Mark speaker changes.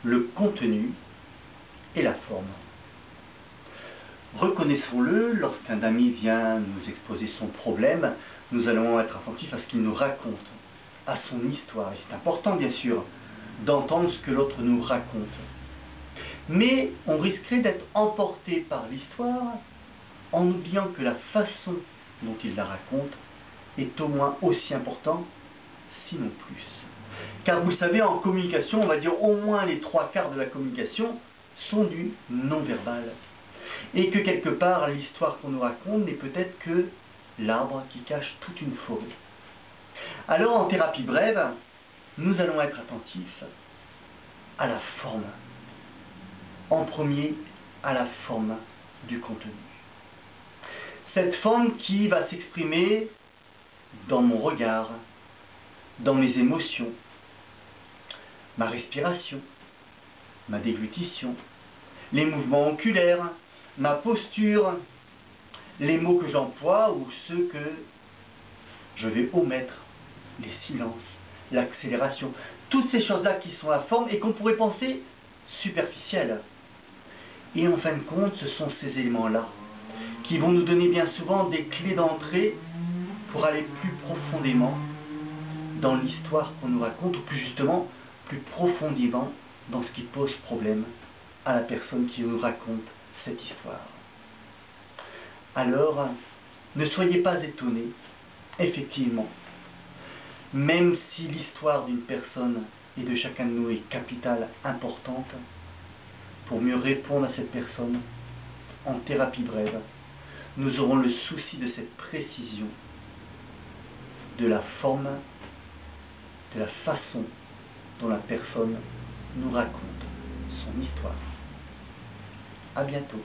Speaker 1: le contenu et la forme. Reconnaissons-le, lorsqu'un ami vient nous exposer son problème, nous allons être attentifs à ce qu'il nous raconte, à son histoire. Et c'est important, bien sûr, d'entendre ce que l'autre nous raconte. Mais on risquerait d'être emporté par l'histoire en oubliant que la façon dont il la raconte est au moins aussi important, sinon plus. Car vous savez, en communication, on va dire au moins les 3/4 de la communication sont du non-verbal. Et que quelque part, l'histoire qu'on nous raconte n'est peut-être que l'arbre qui cache toute une forêt. Alors, en thérapie brève, nous allons être attentifs à la forme. En premier, à la forme du contenu. Cette forme qui va s'exprimer dans mon regard, dans mes émotions, ma respiration, ma déglutition, les mouvements oculaires, ma posture, les mots que j'emploie ou ceux que je vais omettre, les silences, l'accélération, toutes ces choses-là qui sont la forme et qu'on pourrait penser superficielles. Et en fin de compte, ce sont ces éléments-là qui vont nous donner bien souvent des clés d'entrée pour aller plus profondément dans l'histoire qu'on nous raconte, ou plus justement, plus profondément dans ce qui pose problème à la personne qui nous raconte cette histoire. Alors, ne soyez pas étonnés, effectivement, même si l'histoire d'une personne et de chacun de nous est capitale, importante, pour mieux répondre à cette personne, en thérapie brève, nous aurons le souci de cette précision, de la forme, de la façon dont la personne nous raconte son histoire. À bientôt.